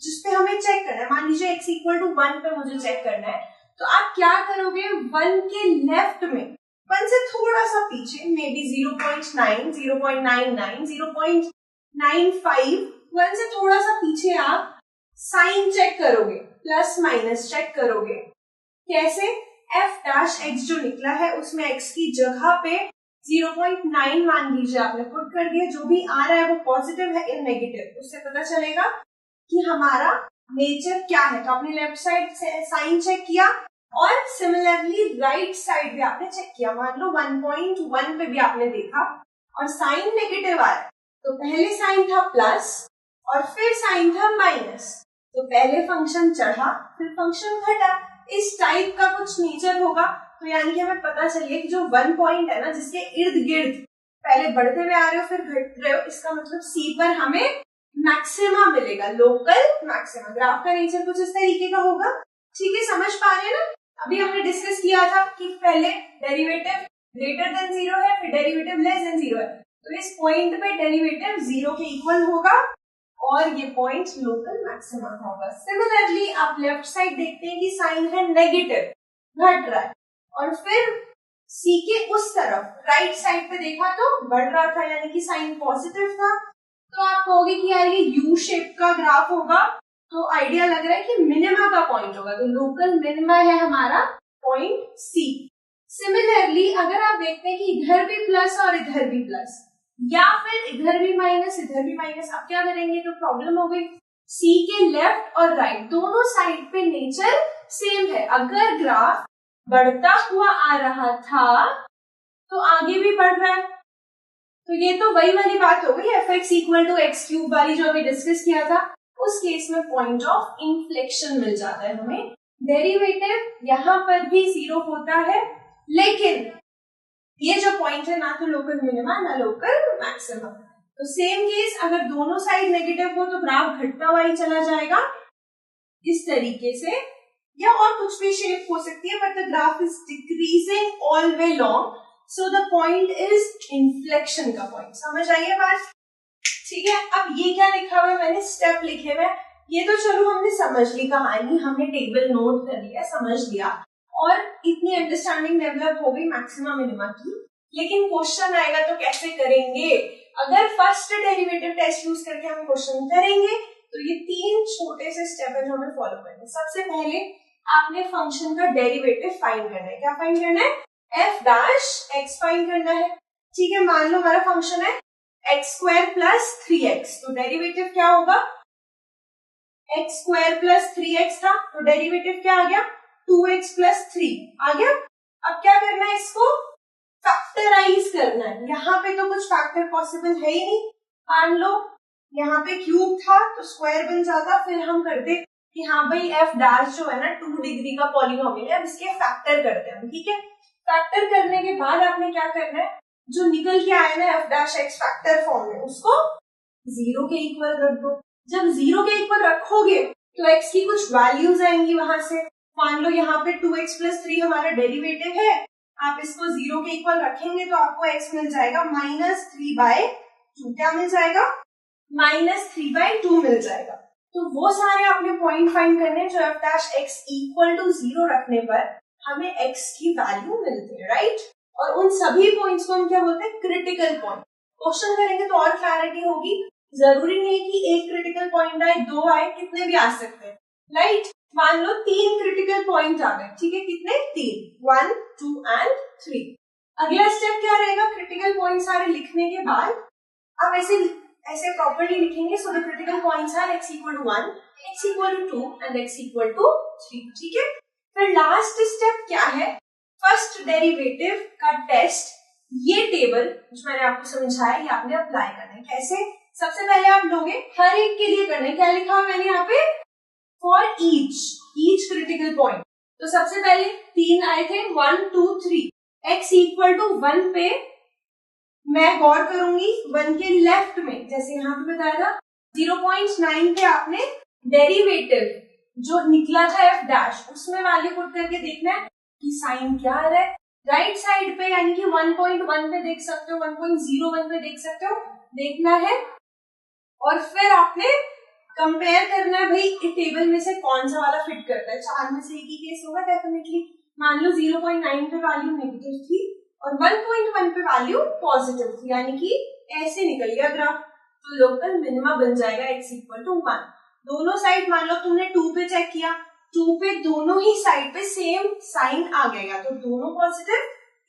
जिसपे हमें चेक करना है, मान लीजिए x इक्वल टू 1 पे मुझे चेक करना है, तो आप क्या करोगे, 1 के लेफ्ट में, 1 से थोड़ा सा पीछे, मे बी 0.9, 0.99, 0.95, 1 से थोड़ा सा पीछे आप साइन चेक करोगे, प्लस माइनस चेक करोगे। कैसे, f डैश x जो निकला है उसमें x की जगह पे 0.9 मान लीजिए आपने पुट कर दिया, जो भी आ रहा है वो पॉजिटिव है या नेगेटिव, उससे पता चलेगा कि हमारा नेचर क्या है। तो आपने लेफ्ट साइड से साइन चेक किया और सिमिलरली राइट साइड भी आपने चेक किया, मान लो 1.1 पे भी आपने देखा और साइन नेगेटिव आया, तो पहले साइन था प्लस और फिर साइन था माइनस, तो पहले फंक्शन चढ़ा फिर फंक्शन घटा, इस टाइप का कुछ नेचर होगा। तो यानी कि हमें पता चलिए कि जो 1 पॉइंट है ना जिसके इर्द गिर्द पहले बढ़ते हुए आ रहे हो फिर घट रहे हो, इसका मतलब C पर हमें मैक्सिमा मिलेगा, लोकल मैक्सिमा। ग्राफ का नेचर कुछ इस तरीके का होगा, ठीक है, समझ पा रहे हैं ना। अभी हमने डिस्कस किया था कि पहले डेरिवेटिव ग्रेटर देन 0 है, फिर डेरिवेटिव लेस देन 0 है, तो इस पॉइंट पे डेरिवेटिव 0 के इक्वल होगा और ये पॉइंट लोकल मैक्सिमा होगा। सिमिलरली आप लेफ्ट साइड देखते हैं कि साइन है नेगेटिव, घट रहा है, और फिर C के उस तरफ राइट साइड पे देखा तो बढ़ रहा था, यानी कि साइन पॉजिटिव था। तो आप कहोगे कि यार ये यू शेप का ग्राफ होगा, तो आइडिया लग रहा है कि मिनिमा का पॉइंट होगा, तो लोकल मिनिमा है हमारा पॉइंट C। सिमिलरली अगर आप देखते हैं कि इधर भी प्लस और इधर भी प्लस, या फिर इधर भी माइनस इधर भी माइनस, अब क्या करेंगे, तो प्रॉब्लम हो गई। C के लेफ्ट और राइट दोनों साइड पे नेचर सेम है, अगर ग्राफ बढ़ता हुआ आ रहा था तो आगे भी बढ़ रहा है, तो ये तो वही वाली बात हो गई f x equal to x cube वाली जो अभी डिस्कस किया था, उस केस में पॉइंट ऑफ इन्फ्लेक्शन मिल जाता है हमें। डेरिवेटिव यहाँ पर भी 0 होता है, लेकिन ये जो पॉइंट है ना तो लोकल मिनिमा ना लोकल मैक्सिमा। तो सेम केस, अगर दोनों साइड नेगेटिव हो तो ग्राफ घटता हुआ ही चला जाएगा इस तरीके से, या और कुछ भी शेप हो सकती है, but the graph is decreasing all way long, so the point is inflection का पॉइंट। समझ आइए बात, ठीक है। अब ये क्या लिखा हुआ है, मैंने स्टेप लिखे हुए, ये तो चलो हमने समझ ली कहानी, हमने टेबल नोट कर लिया, समझ लिया और इतनी अंडरस्टैंडिंग डेवलप हो गई मैक्सिमा मिनिमा की। लेकिन क्वेश्चन आएगा तो कैसे करेंगे? अगर फर्स्ट डेरिवेटिव टेस्ट यूज करके हम क्वेश्चन करेंगे तो ये 3 छोटे से स्टेप है जो हमें फॉलो करने हैं। सबसे पहले आपने फंक्शन का डेरिवेटिव फाइंड करना है। क्या फाइंड करना है? एफ डैश एक्स फाइंड करना है। ठीक है, मान लो हमारा फंक्शन है एक्स स्क्वायर प्लस 3x, तो डेरिवेटिव क्या होगा? एक्स स्क्वायर प्लस 3x था, तो डेरिवेटिव क्या आ गया? 2x प्लस 3 आ गया। अब क्या करना है? इसको फैक्टराइज करना है। यहाँ पे तो कुछ फैक्टर पॉसिबल है ही नहीं। मान लो यहाँ पे क्यूब था तो स्क्वायर बन जाता, फिर हम करते कि हाँ भाई एफ डैश जो है ना 2 डिग्री का पॉलिनोमियल है, इसके फैक्टर करते हैं। ठीक है, फैक्टर करने के बाद आपने क्या करना है? जो निकल के आया ना F dash x factor form में, उसको 0 के इक्वल रख दो। जब 0 के इक्वल रखोगे तो x की कुछ वैल्यूज आएंगी वहां से। मान लो यहाँ पे 2x प्लस 3 हमारा डेरिवेटिव है, आप इसको 0 के इक्वल रखेंगे तो आपको x मिल जाएगा -3/2। क्या मिल जाएगा? -3/2 मिल जाएगा। तो वो सारे आपने पॉइंट फाइंड करने जो f dash x equal to 0 रखने पर हमें x की वैल्यू मिलती है, राइट? और उन सभी पॉइंट्स को हम क्या बोलते हैं? Critical point. क्वेश्चन करेंगे तो और क्लैरिटी होगी। जरूरी नहीं है कि एक क्रिटिकल पॉइंट आए, 2 आए, कितने भी आ सकते हैं, राइट? मान लो 3 क्रिटिकल पॉइंट आ गए। ठीक है, कितने? 3, 1, 2 एंड 3। अगला स्टेप क्या रहेगा? क्रिटिकल पॉइंट सारे लिखने के बाद आप ऐसे प्रॉपर्ली लिखेंगे। So the critical points are x equal to 1, x equal to 2 and x equal to 3। ठीक है, फिर लास्ट स्टेप क्या है? फर्स्ट डेरिवेटिव का टेस्ट। ये टेबल जो मैंने आपको समझाया ये आपने अप्लाई करना है। कैसे? सबसे पहले आप लोगे, हर एक के लिए करना है। क्या लिखा हुआ मैंने यहाँ पे? For each critical point. तो सबसे पहले 3 आए थे, 1, 2, 3। x इक्वल टू 1 पे मैं गौर करूंगी 1 के लेफ्ट में, जैसे यहाँ पे बताया था 0.9 पे आपने डेरिवेटिव जो निकला था एफ डैश, उसमें वैल्यू पुट करके देखना है कि साइन क्या आ रहा है। राइट साइड पे यानी कि 1.1 पे देख सकते हो, 1.01 पे देख सकते हो, देखना है। और फिर आपने कंपेयर करना है भाई इस टेबल में से कौन सा वाला फिट करता है। 4 में से एक ही केस होगा डेफिनेटली। मान लो 0.9 पे वैल्यू नेगेटिव थी और 1.1 पे वैल्यू पॉजिटिव थी, यानी कि ऐसे निकल गया ग्राफ। तो लोकल मिनिमा बन जाएगा x इक्वल टू 1। दोनों साइड मान लो तुमने 2 पे चेक किया, 2 पे दोनों ही साइड पे सेम साइन आ गएगा, तो दोनों पॉजिटिव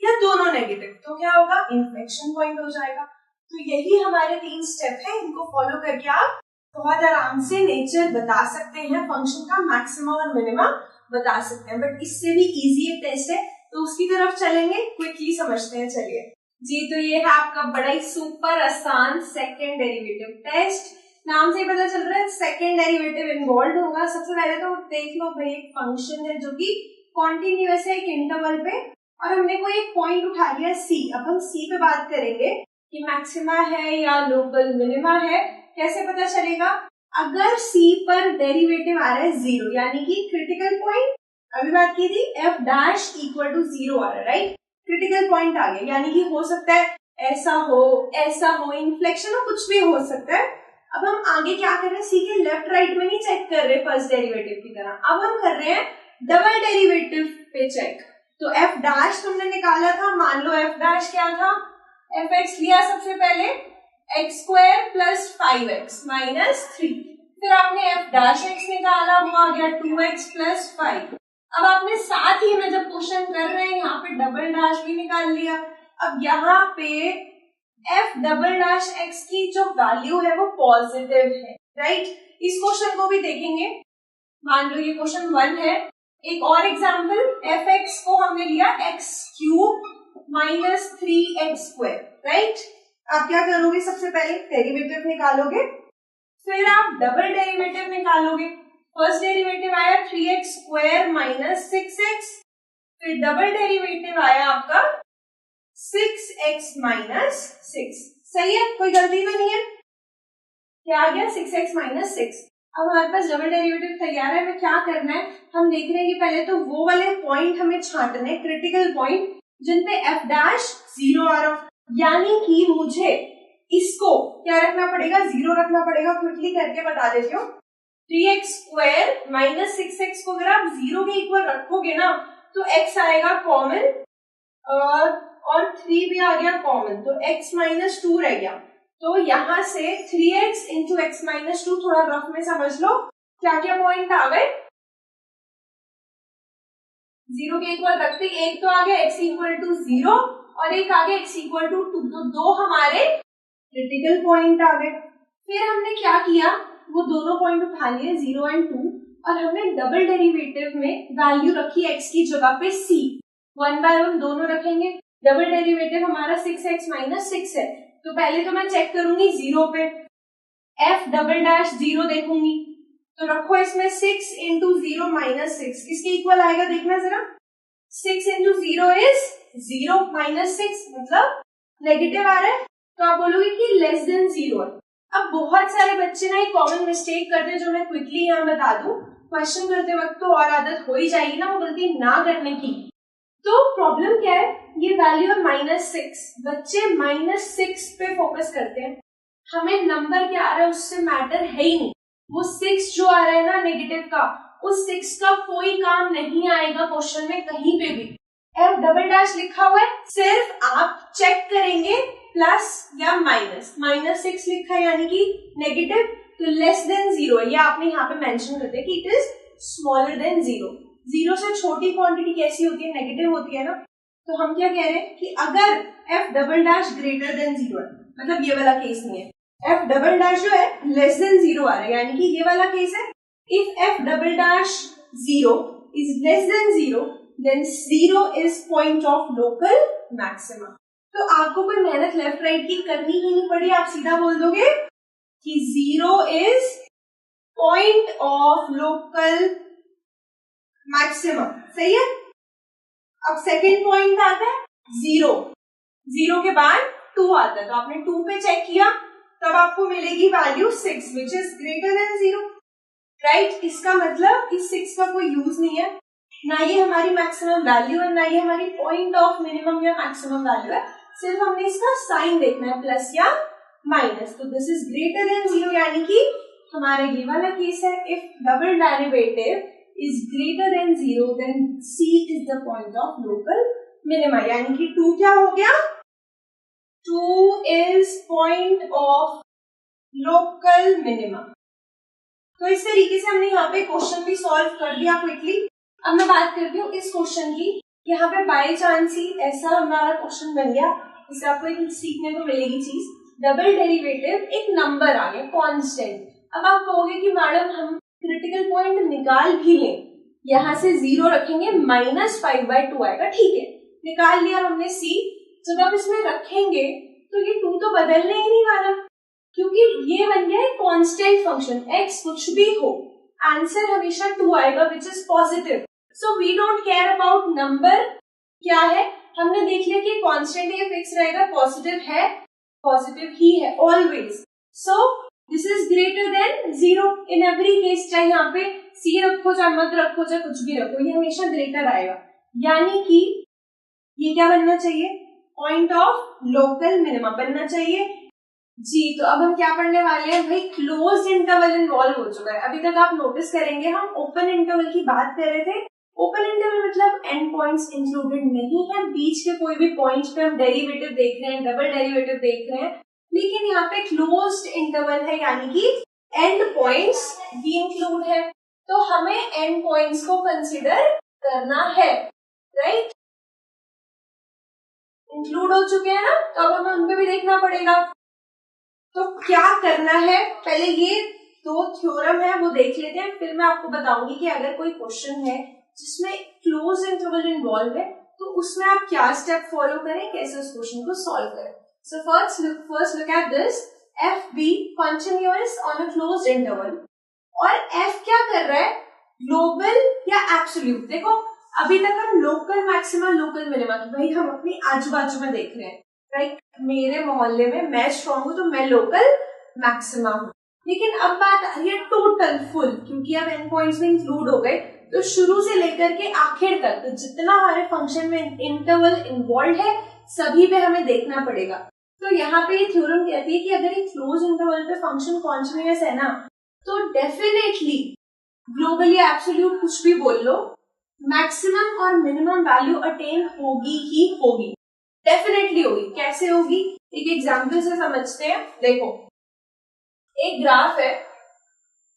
या दोनों नेगेटिव, तो क्या होगा? इन्फ्लेक्शन पॉइंट हो जाएगा। तो यही हमारे 3 स्टेप है, इनको फॉलो करके आप बहुत आराम से नेचर बता सकते हैं, फंक्शन का मैक्सिमम और मिनिमम बता सकते हैं। बट इससे भी इजी एक टेस्ट है तो उसकी तरफ चलेंगे, क्विकली समझते हैं। चलिए जी, तो ये है आपका बड़ा ही सुपर आसान सेकेंड डेरिवेटिव टेस्ट। नाम से ही पता चल रहा है सेकेंड डेरिवेटिव इन्वॉल्व होगा। सबसे पहले तो देख लो भाई, एक फंक्शन है जो कि कॉन्टिन्यूअस है एक इंटरवल पे, और हमने कोई एक पॉइंट उठा लिया सी। अब हम सी पे बात करेंगे कि मैक्सिमा है या लोकल मिनिमा है। कैसे पता चलेगा? अगर सी पर डेरिवेटिव आ रहा है 0, यानी कि क्रिटिकल पॉइंट, अभी बात की थी एफ डैश इक्वल टू 0 आ रहा है, राइट? क्रिटिकल पॉइंट आ गया, यानी कि हो सकता है ऐसा हो, इन्फ्लेक्शन हो, कुछ भी हो सकता है। अब हम आगे क्या कर रहे हैं? सी के लेफ्ट राइट में नहीं चेक कर रहे फर्स्ट डेरिवेटिव की तरह, अब हम कर रहे हैं डबल डेरिवेटिव पे चेक। तो एफ डैश तुमने निकाला था, मान लो एफ डैश क्या था? एफ एक्स लिया सबसे पहले, x square plus 5x minus 3। फिर आपने एफ डैश एक्स निकाला, वो आ गया 2x प्लस 5। अब आपने साथ ही में जब क्वेश्चन कर रहे हैं यहाँ पे डबल डैश भी निकाल लिया। अब यहाँ पे एफ डबल डैश एक्स की जो वैल्यू है वो पॉजिटिव है, राइट? इस क्वेश्चन को भी देखेंगे। मान लो ये क्वेश्चन 1 है। एक और एग्जाम्पल, एफ एक्स को हमने लिया x cube minus 3x square, right? आप क्या करोगे? सबसे पहले डेरिवेटिव निकालोगे, फिर आप डबल डेरिवेटिव निकालोगे। फर्स्ट डेरिवेटिव आया 3x स्क्वायर माइनस 6x, फिर डबल डेरिवेटिव आया आपका 6x माइनस 6। सही है, कोई गलती तो नहीं है? क्या आ गया? 6x minus 6। अब हमारे पास डबल डेरिवेटिव तैयार है। हमें क्या करना है? हम देख रहे हैं कि पहले तो वो वाले पॉइंट हमें छांटने, क्रिटिकल पॉइंट जिनपे एफ डैश 0 आ रहा, यानी कि मुझे इसको क्या रखना पड़ेगा? 0 रखना पड़ेगा। क्विकली करके बता देती हूँ। 3x स्क्वायर माइनस 6x को अगर आप 0 के इक्वल रखोगे ना तो x आएगा कॉमन, और और 3 भी आ गया कॉमन, तो x माइनस 2 रह गया। तो यहाँ से 3x इंटू एक्स माइनस 2, थोड़ा रफ में समझ लो क्या क्या पॉइंट आ गए। 0 के इक्वल रखते एक तो आ गया x इक्वल टू 0 और एक आ गया x इक्वल टू 2, तो दो हमारे क्रिटिकल पॉइंट आ गए। फिर हमने क्या किया, वो दोनों पॉइंट उठा लिए 0 एंड 2 और हमने डबल डेरिवेटिव में वैल्यू रखी x की जगह पे c, 1 बाय 1 दोनों रखेंगे। डबल डेरिवेटिव हमारा 6x माइनस 6 है, तो पहले तो मैं चेक करूंगी 0 पे, f डबल डैश 0 देखूंगी, तो रखो इसमें 6 इंटू 0 माइनस 6 किसके इक्वल आएगा देखना जरा। 6 इंटू 0 इज 0 माइनस 6 मतलब नेगेटिव आ रहा है, तो आप बोलोगे कि लेस देन 0 है। अब बहुत सारे बच्चे ना एक कॉमन मिस्टेक करते हैं जो मैं क्विकली यहाँ बता दूं, क्वेश्चन करते वक्त तो और आदत हो ही जाएगी ना वो गलती ना करने की। तो प्रॉब्लम क्या है, ये वैल्यू है -6, बच्चे -6 पे फोकस करते हैं, हमें नंबर क्या आ रहा है उससे मैटर है ही नहीं। वो 6 जो आ रहा है ना नेगेटिव का, उस 6 का कोई काम नहीं आएगा क्वेश्चन में कहीं पे भी। एफ डबल डैश लिखा हुआ है, सिर्फ आप चेक करेंगे प्लस या माइनस, -6 लिखा है यानी कि नेगेटिव, तो लेस देन 0 है, ये आपने यहाँ पे मेंशन कर दिया कि इट इज स्मॉलर देन 0। 0 से छोटी क्वांटिटी कैसी होती है, नेगेटिव होती है ना, तो हम क्या कह रहे हैं कि अगर F double dash greater than 0 है, मतलब ये वाला केस नहीं है, एफ डबल डैश जो है लेस देन 0 आ रहा है, यानी कि ये वाला केस है। If f double dash 0 is less than 0 then 0 is point of local maxima. तो आपको कोई मेहनत लेफ्ट राइट की करनी ही नहीं पड़ी, आप सीधा बोल दोगे कि 0 is point of local maxima, सही है। अब सेकेंड पॉइंट आता है 0, 0 के बाद 2 आता है, तो आपने 2 पे चेक किया तब आपको मिलेगी value 6 which is greater than 0, right. इसका मतलब इस 6 का कोई यूज नहीं है, ना ये हमारी मैक्सिमम वैल्यू है, ना ये हमारी पॉइंट ऑफ मिनिमम या मैक्सिमम वैल्यू है, सिर्फ हमने इसका साइन देखना है प्लस या माइनस। तो दिस इज ग्रेटर देन 0 यानी कि हमारा ये वाला केस है, if double derivative is greater than 0 then C is the point of local minima, यानी कि 2 क्या हो गया, 2 is point of local minima। तो इस तरीके से हमने यहाँ पे क्वेश्चन भी सॉल्व कर दिया क्विकली। अब मैं बात करती हूँ इस क्वेश्चन की, यहाँ पे बाय चांस ही ऐसा हमारा क्वेश्चन बन गया, इससे आपको एक सीखने को मिलेगी चीज, डबल डेरिवेटिव एक नंबर आ गया कांस्टेंट। अब आप कहोगे कि मैडम हम क्रिटिकल पॉइंट निकाल भी लें, यहाँ से 0 रखेंगे -5/2 आएगा, ठीक है, निकाल लिया हमने C। जब आप इसमें रखेंगे तो ये 2 तो बदलने ही नहीं वाला, क्योंकि ये बन गया एक कांस्टेंट फंक्शन, x कुछ भी हो आंसर हमेशा 2 आएगा which is positive. So we don't care about number क्या है, हमने देख लिया कि कांस्टेंट ये फिक्स रहेगा, पॉजिटिव है, पॉजिटिव ही है always. So this is greater than 0 in every case, चाहे यहाँ पे C रखो चाहे मत रखो चाहे कुछ भी रखो, ये हमेशा ग्रेटर आएगा, यानी कि ये क्या बनना चाहिए, पॉइंट ऑफ लोकल मिनिमा बनना चाहिए जी। तो अब हम क्या पढ़ने वाले हैं भाई, क्लोज्ड इंटरवल इन्वॉल्व हो चुका है। अभी तक आप नोटिस करेंगे हम ओपन इंटरवल की बात कर रहे थे, ओपन इंटरवल मतलब एंड पॉइंट्स इंक्लूडेड नहीं है, बीच के कोई भी पॉइंट पे हम डेरिवेटिव देख रहे हैं, डबल डेरिवेटिव देख रहे हैं, लेकिन यहाँ पे क्लोज्ड इंटरवल है यानी कि एंड पॉइंट्स भी इंक्लूड है, तो हमें एंड पॉइंट्स को कंसिडर करना है, राइट। इंक्लूड हो चुके हैं ना, तो अब हमें उनको भी देखना पड़ेगा। तो क्या करना है, पहले ये 2 थ्योरम है वो देख लेते हैं, फिर मैं आपको बताऊंगी कि अगर कोई क्वेश्चन है जिसमें क्लोज इंटरवल इन्वॉल्व है तो उसमें आप क्या स्टेप फॉलो करें, कैसे उस क्वेश्चन को सॉल्व करें। So first look at this, F B continuous on a closed interval, और एफ क्या कर रहा है, ग्लोबल या एब्सोल्यूट। देखो अभी तक हम लोकल मैक्सिमा लोकल मिनिमा की भाई हम अपनी आजू बाजू में देख रहे हैं, राइट। मेरे मोहल्ले में मैं स्ट्रॉन्ग हूँ तो मैं लोकल मैक्सिमा हूँ, लेकिन अब बात आ रही है टोटल फुल, क्योंकि अब एंड पॉइंट्स में इंक्लूड हो गए, तो शुरू से लेकर के आखिर तक तो जितना हमारे फंक्शन में इंटरवल इन्वॉल्व है सभी पे हमें देखना पड़ेगा। तो यहाँ पे ये थ्योरम कहती है कि अगर एक क्लोज इंटरवल पे फंक्शन कॉन्टिन्यूअस है ना, तो डेफिनेटली ग्लोबल या एब्सोल्यूट कुछ भी बोल लो, मैक्सिमम और मिनिमम वैल्यू अटेन होगी ही होगी। डेफिनेटली होगी। कैसे होगी, एक एग्जाम्पल से समझते हैं। देखो, एक ग्राफ है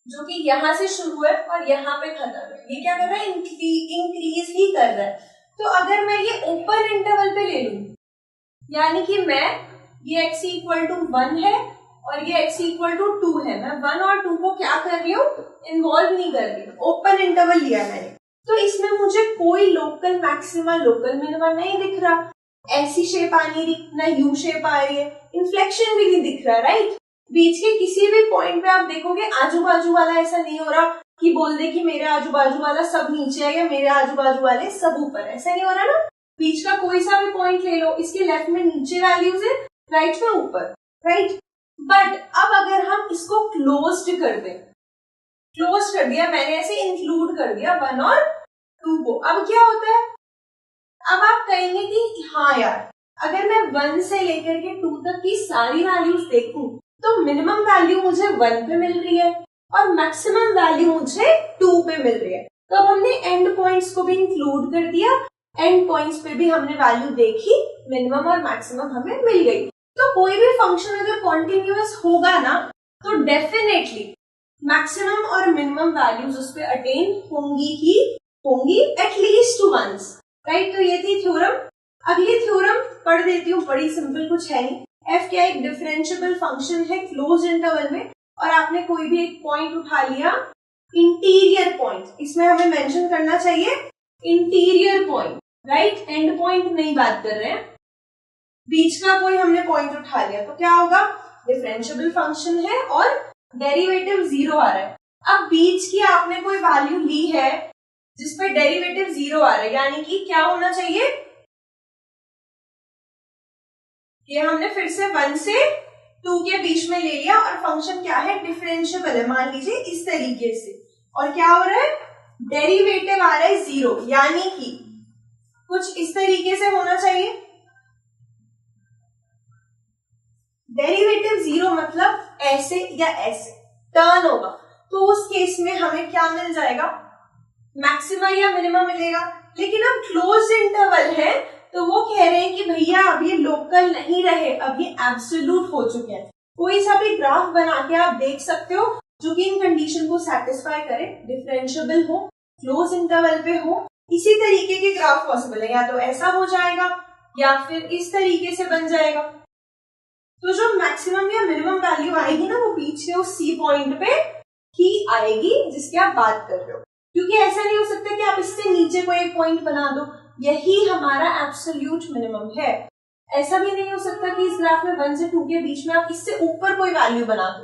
जो कि यहाँ से शुरू है और यहाँ पे खत्म है। ये क्या कर रहा है, इंक्रीज ही कर रहा है। तो अगर मैं ये ओपन इंटरवल पे ले लूं, यानी कि मैं ये x इक्वल टू 1 है और ये x इक्वल टू 2 है, मैं 1 और 2 को क्या कर रही हूँ, इन्वॉल्व नहीं कर रही हूँ, ओपन इंटरवल लिया मैंने। तो इसमें मुझे कोई लोकल मैक्सिमा लोकल मिनिमा नहीं दिख रहा, ऐसी शेप आ नहीं रही, ना यू शेप आ रही है, इन्फ्लेक्शन भी नहीं दिख रहा, राइट। बीच के किसी भी पॉइंट पे आप देखोगे आजू बाजू वाला ऐसा नहीं हो रहा कि बोल दे कि मेरे आजू बाजू वाला सब नीचे है या मेरे आजू बाजू वाले सब ऊपर है, ऐसा नहीं हो रहा ना। बीच का कोई सा भी पॉइंट ले लो, इसके लेफ्ट में नीचे वैल्यूज है, राइट में ऊपर, राइट। बट अब अगर हम इसको क्लोज्ड कर दें, क्लोज कर दिया मैंने, ऐसे इंक्लूड कर दिया 1 और 2 को, अब क्या होता है, अब आप कहेंगे कि हाँ यार, अगर मैं 1 से लेकर के 2 तक की सारी वैल्यूज देखूं तो मिनिमम वैल्यू मुझे 1 पे मिल रही है और मैक्सिमम वैल्यू मुझे 2 पे मिल रही है। तो अब हमने एंड पॉइंट्स को भी इंक्लूड कर दिया, एंड पॉइंट्स पे भी हमने वैल्यू देखी, मिनिमम और मैक्सिमम हमें मिल गई। तो कोई भी फंक्शन अगर कॉन्टिन्यूअस होगा ना तो डेफिनेटली मैक्सिमम और मिनिमम वैल्यूज उस पर अटेन होंगी ही होंगी, एटलीस्ट वंस, राइट। तो ये थी थ्योरम। अगली थ्योरम पढ़ देती हूँ, बड़ी सिंपल, कुछ है नहीं। एफ क्या एक डिफरेंशिएबल फंक्शन है क्लोज इंटरवल में, और आपने कोई भी एक पॉइंट उठा लिया, इंटीरियर पॉइंट, इसमें हमें मेंशन करना चाहिए interior point, right, and point नहीं बात कर रहे हैं। बीच का कोई हमने पॉइंट उठा लिया तो क्या होगा, डिफरेंशिएबल फंक्शन है और डेरिवेटिव 0 आ रहा है। अब बीच की आपने कोई वैल्यू ली है जिसपे डेरिवेटिव 0 आ रहा है, यानी कि क्या होना चाहिए, ये हमने फिर से 1 से 2 के बीच में ले लिया और फंक्शन क्या है, डिफरेंशिएबल है, मान लीजिए इस तरीके से, और क्या हो रहा है, डेरिवेटिव आ रहा है 0, यानी कि कुछ इस तरीके से होना चाहिए। डेरिवेटिव 0 मतलब ऐसे या ऐसे टर्न होगा, तो उस केस में हमें क्या मिल जाएगा, मैक्सिमा या मिनिमा मिलेगा। लेकिन अब क्लोज इंटरवल है तो वो कह रहे हैं कि भैया अब ये लोकल नहीं रहे, अब ये एब्सोल्यूट हो चुके हैं। कोई सा भी ग्राफ बना के आप देख सकते हो जो कि इन कंडीशन को सेटिस्फाई करे, डिफरेंशिएबल हो, क्लोज इंटरवल पे हो। इसी तरीके के ग्राफ पॉसिबल है, या तो ऐसा हो जाएगा या फिर इस तरीके से बन जाएगा। तो जो मैक्सिमम या मिनिमम वैल्यू आएगी ना वो बीच के उस सी पॉइंट पे ही आएगी जिसकी आप बात कर रहे हो, क्योंकि ऐसा नहीं हो सकता कि आप इससे नीचे कोई एक पॉइंट बना दो, यही हमारा एब्सोल्यूट मिनिमम है। ऐसा भी नहीं हो सकता कि इस ग्राफ में 1 से 2 के बीच में आप इससे ऊपर कोई वैल्यू बना दो,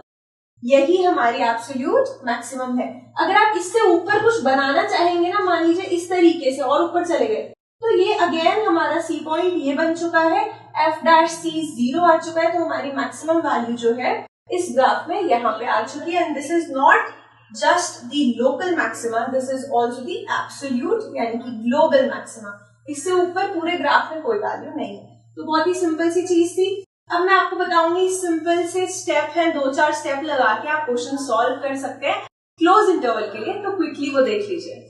यही हमारी एब्सोल्यूट मैक्सिमम है। अगर आप इससे ऊपर कुछ बनाना चाहेंगे ना, मान लीजिए इस तरीके से और ऊपर चले गए, तो ये अगेन हमारा सी पॉइंट ये बन चुका है, एफ डैश सी 0 आ चुका है, तो हमारी मैक्सिमम वैल्यू जो है इस ग्राफ में यहाँ पे आ चुकी है। And this is not just the local maxima, this is also the absolute यानी कि ग्लोबल मैक्सिमा। इससे ऊपर पूरे ग्राफ में कोई वैल्यू नहीं है। तो बहुत ही सिंपल सी चीज थी। अब मैं आपको बताऊंगी सिंपल से स्टेप है, 2-4 स्टेप लगा के आप क्वेश्चन सॉल्व कर सकते हैं क्लोज इंटरवल के लिए, तो क्विकली वो देख लीजिए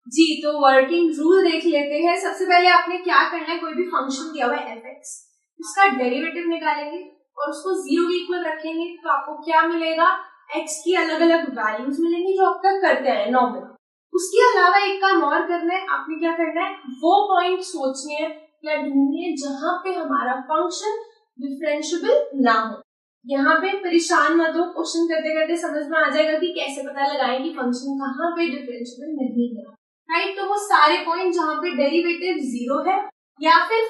जी। तो वर्किंग रूल देख लेते हैं। सबसे पहले आपने क्या करना है, कोई भी फंक्शन दिया हुआ है fx, उसका डेरिवेटिव निकालेंगे और उसको 0 के इक्वल रखेंगे, तो आपको क्या मिलेगा, x की अलग अलग वैल्यूज मिलेंगी जो अब तक करते हैं नॉर्मल। उसके अलावा एक काम और करना है, आपने क्या करना है, वो पॉइंट सोचने हैं या ढूंढनी है जहां पे हमारा फंक्शन डिफरेंशिएबल ना हो। यहाँ पे परेशान मत हो, क्वेश्चन करते करते समझ में आ जाएगा कि कैसे पता लगाएं कि फंक्शन कहाँ पे डिफरेंशिएबल नहीं है, राइट। तो वो सारे पॉइंट जहां पे डेरिवेटिव 0 है या फिर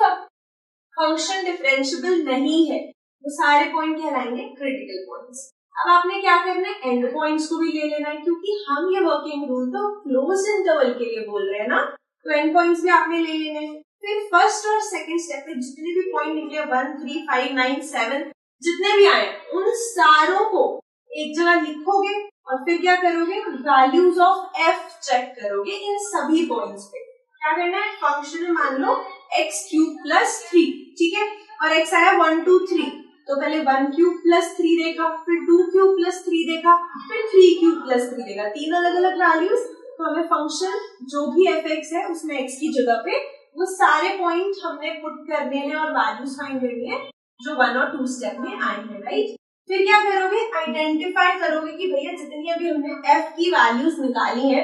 फंक्शन डिफरेंशिएबल नहीं है, वो सारे पॉइंट कहलाएंगे क्रिटिकल पॉइंट्स। अब आपने क्या करना है, एंड पॉइंट्स को भी ले लेना है, क्योंकि हम ये वर्किंग रूल तो क्लोज इंटरवल के लिए बोल रहे हैं ना, तो एंड पॉइंट्स भी आपने ले लेने हैं। फिर फर्स्ट और सेकंड स्टेप पे जितने भी पॉइंट निकले 1, 3, 5, 9, 7 जितने भी आए उन सारों को एक जगह लिखोगे और फिर क्या करोगे, वैल्यूज ऑफ एफ चेक करोगे इन सभी पॉइंट्स पे। क्या करना है, फंक्शन में मान लो एक्स क्यूब प्लस 3, ठीक है, और एक्स आया 1, 2, 3, तो पहले 1 क्यूब प्लस 3 देखा, फिर 2 क्यूब प्लस 3 देखा, फिर 3 क्यूब प्लस 3 देखा, 3 अलग अलग वैल्यूज। तो हमें फंक्शन जो भी एफ एक्स है उसमें एक्स की जगह पे वो सारे पॉइंट हमने पुट करने हैं और वैल्यूज फाइंड करनी है जो 1 और 2 स्टेप में आए हैं, राइट। फिर क्या करोगे, आइडेंटिफाई करोगे कि भैया जितनी अभी हमने f की वैल्यूज निकाली है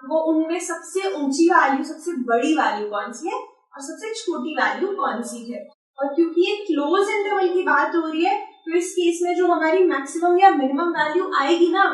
वो उनमें सबसे ऊंची वैल्यू, सबसे बड़ी वैल्यू कौन सी है और सबसे छोटी वैल्यू कौन सी है। और क्योंकि ये क्लोज इंटरवल की बात हो रही है तो इस केस में जो हमारी मैक्सिमम या मिनिमम वैल्यू आएगी ना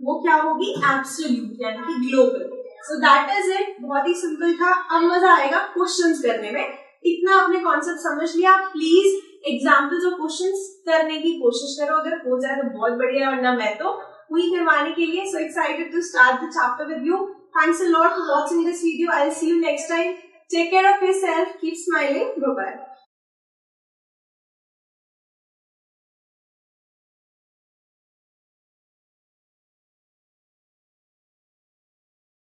वो क्या होगी, एब्सोल्यूट यानी कि global. So that is it, बहुत ही सिंपल था। अब मजा आएगा क्वेश्चंस करने में। इतना आपने कॉन्सेप्ट समझ लिया, प्लीज एग्जाम्पल्स और क्वेश्चंस करने की कोशिश करो, अगर हो जाए तो बहुत बढ़िया, वरना मैं तो हुई करवाने के लिए। So excited to start the chapter with you. Thanks a lot for watching this video. I will see you next time. Take care of yourself, keep smiling, bye bye.